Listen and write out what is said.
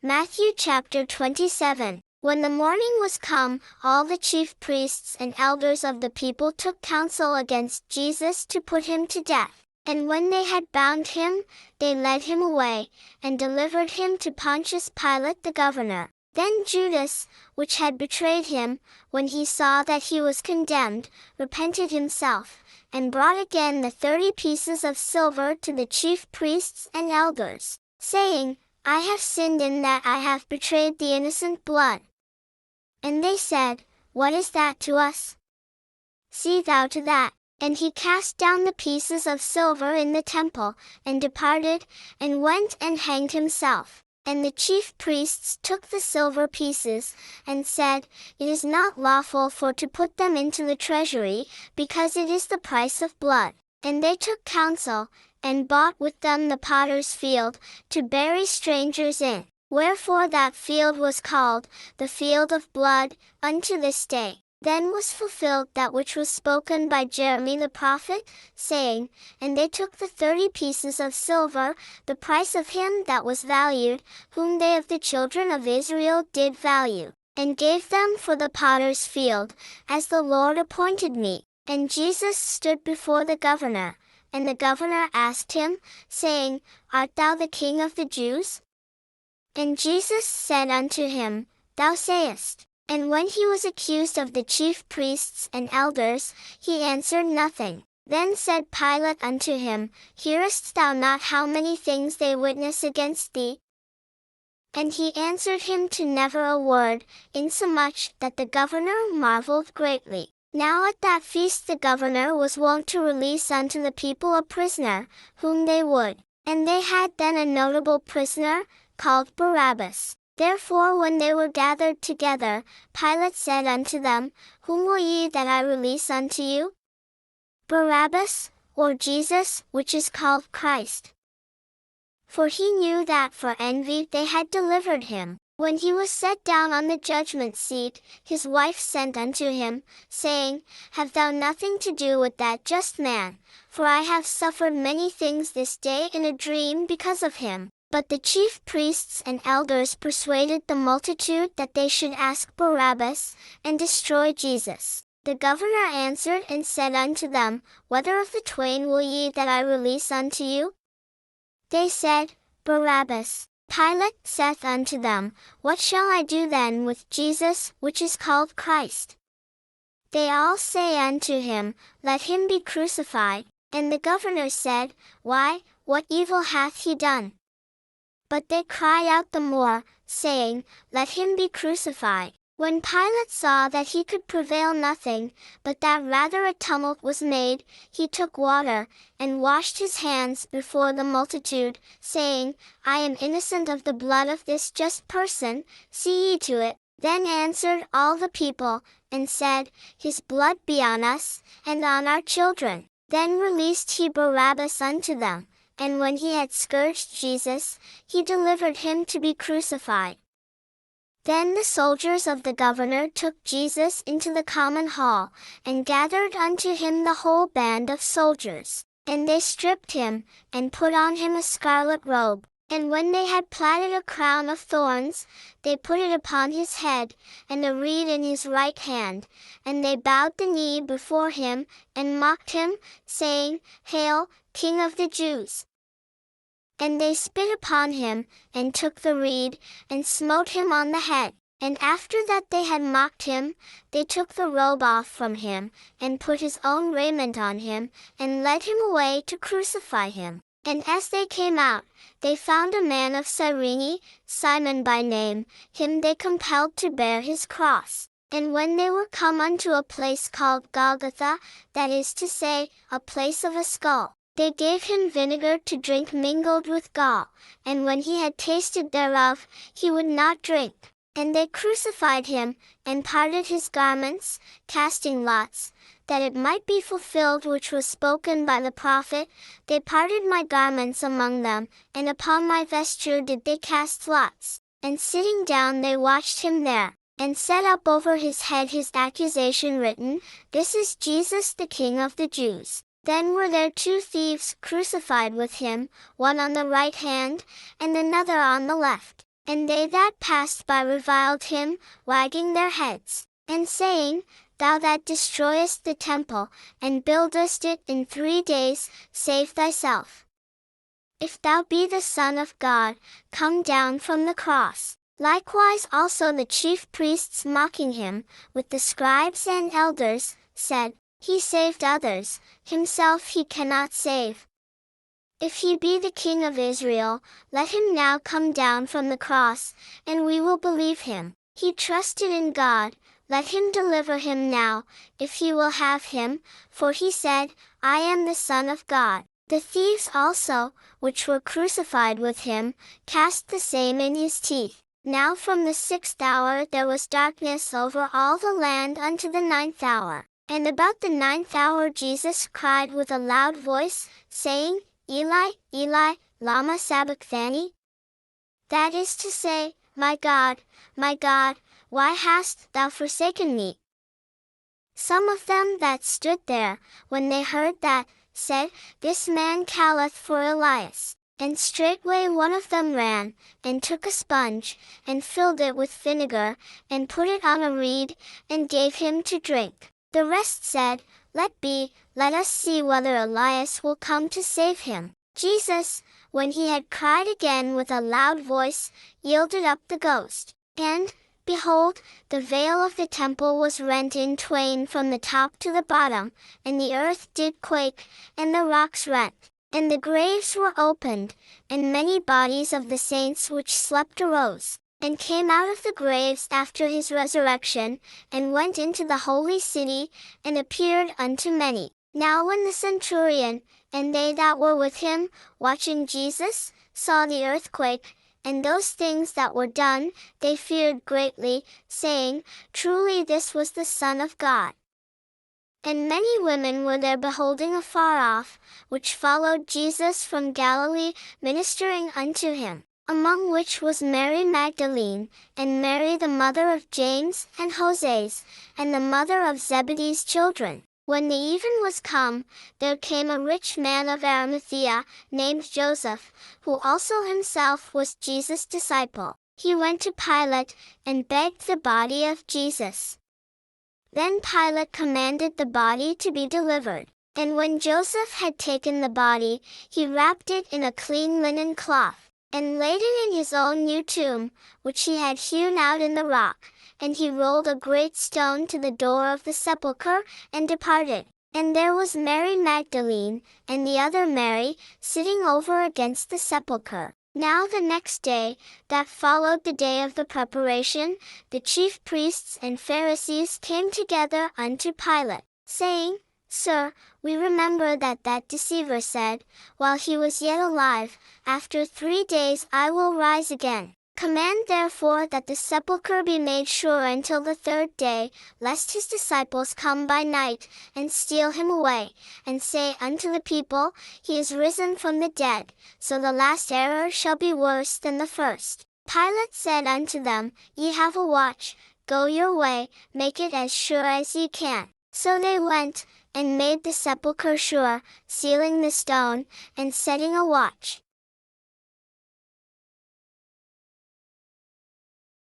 Matthew chapter 27. When the morning was come, all the chief priests and elders of the people took counsel against Jesus to put him to death. And when they had bound him, they led him away, and delivered him to Pontius Pilate the governor. Then Judas, which had betrayed him, when he saw that he was condemned, repented himself, and brought again the 30 pieces of silver to the chief priests and elders, saying, I have sinned in that I have betrayed the innocent blood. And they said, What is that to us? See thou to that. And he cast down the pieces of silver in the temple, and departed, and went and hanged himself. And the chief priests took the silver pieces, and said, It is not lawful for to put them into the treasury, because it is the price of blood. And they took counsel, and bought with them the potter's field, to bury strangers in. Wherefore that field was called, the field of blood, unto this day. Then was fulfilled that which was spoken by Jeremy the prophet, saying, And they took the 30 pieces of silver, the price of him that was valued, whom they of the children of Israel did value, and gave them for the potter's field, as the Lord appointed me. And Jesus stood before the governor. And the governor asked him, saying, Art thou the King of the Jews? And Jesus said unto him, Thou sayest. And when he was accused of the chief priests and elders, he answered nothing. Then said Pilate unto him, Hearest thou not how many things they witness against thee? And he answered him to never a word, insomuch that the governor marveled greatly. Now at that feast the governor was wont to release unto the people a prisoner, whom they would. And they had then a notable prisoner, called Barabbas. Therefore when they were gathered together, Pilate said unto them, Whom will ye that I release unto you? Barabbas, or Jesus, which is called Christ? For he knew that for envy they had delivered him. When he was set down on the judgment seat, his wife sent unto him, saying, Have thou nothing to do with that just man? For I have suffered many things this day in a dream because of him. But the chief priests and elders persuaded the multitude that they should ask Barabbas, and destroy Jesus. The governor answered and said unto them, Whether of the twain will ye that I release unto you? They said, Barabbas. Pilate saith unto them, What shall I do then with Jesus, which is called Christ? They all say unto him, Let him be crucified. And the governor said, Why, what evil hath he done? But they cry out the more, saying, Let him be crucified. When Pilate saw that he could prevail nothing, but that rather a tumult was made, he took water, and washed his hands before the multitude, saying, I am innocent of the blood of this just person, see ye to it. Then answered all the people, and said, His blood be on us, and on our children. Then released he Barabbas unto them. And when he had scourged Jesus, he delivered him to be crucified. Then the soldiers of the governor took Jesus into the common hall, and gathered unto him the whole band of soldiers. And they stripped him, and put on him a scarlet robe. And when they had platted a crown of thorns, they put it upon his head, and a reed in his right hand. And they bowed the knee before him, and mocked him, saying, Hail, King of the Jews! And they spit upon him, and took the reed, and smote him on the head. And after that they had mocked him, they took the robe off from him, and put his own raiment on him, and led him away to crucify him. And as they came out, they found a man of Cyrene, Simon by name. Him they compelled to bear his cross. And when they were come unto a place called Golgotha, that is to say, a place of a skull, they gave him vinegar to drink mingled with gall, and when he had tasted thereof, he would not drink. And they crucified him, and parted his garments, casting lots, that it might be fulfilled which was spoken by the prophet, They parted my garments among them, and upon my vesture did they cast lots. And sitting down they watched him there, and set up over his head his accusation written, This is Jesus the King of the Jews. Then were there 2 thieves crucified with him, one on the right hand, and another on the left. And they that passed by reviled him, wagging their heads, and saying, Thou that destroyest the temple, and buildest it in 3 days, save thyself. If thou be the Son of God, come down from the cross. Likewise also the chief priests mocking him, with the scribes and elders, said, He saved others, himself he cannot save. If he be the King of Israel, let him now come down from the cross, and we will believe him. He trusted in God, let him deliver him now, if he will have him, for he said, I am the Son of God. The thieves also, which were crucified with him, cast the same in his teeth. Now from the 6th hour there was darkness over all the land unto the 9th hour. And about the 9th hour Jesus cried with a loud voice, saying, Eli, Eli, lama sabachthani? That is to say, my God, why hast thou forsaken me? Some of them that stood there, when they heard that, said, This man calleth for Elias. And straightway one of them ran, and took a sponge, and filled it with vinegar, and put it on a reed, and gave him to drink. The rest said, Let be, let us see whether Elias will come to save him. Jesus, when he had cried again with a loud voice, yielded up the ghost. And, behold, the veil of the temple was rent in twain from the top to the bottom, and the earth did quake, and the rocks rent. And the graves were opened, and many bodies of the saints which slept arose, and came out of the graves after his resurrection, and went into the holy city, and appeared unto many. Now when the centurion, and they that were with him, watching Jesus, saw the earthquake, and those things that were done, they feared greatly, saying, Truly this was the Son of God. And many women were there beholding afar off, which followed Jesus from Galilee, ministering unto him, among which was Mary Magdalene, and Mary the mother of James and Joses, and the mother of Zebedee's children. When the even was come, there came a rich man of Arimathea, named Joseph, who also himself was Jesus' disciple. He went to Pilate, and begged the body of Jesus. Then Pilate commanded the body to be delivered. And when Joseph had taken the body, he wrapped it in a clean linen cloth, and laid it in his own new tomb, which he had hewn out in the rock. And he rolled a great stone to the door of the sepulchre, and departed. And there was Mary Magdalene, and the other Mary, sitting over against the sepulchre. Now the next day, that followed the day of the preparation, the chief priests and Pharisees came together unto Pilate, saying, Sir, we remember that deceiver said, while he was yet alive, After 3 days I will rise again. Command therefore that the sepulchre be made sure until the 3rd day, lest his disciples come by night, and steal him away, and say unto the people, He is risen from the dead, so the last error shall be worse than the first. Pilate said unto them, Ye have a watch, go your way, make it as sure as ye can. So they went, and made the sepulchre sure, sealing the stone, and setting a watch.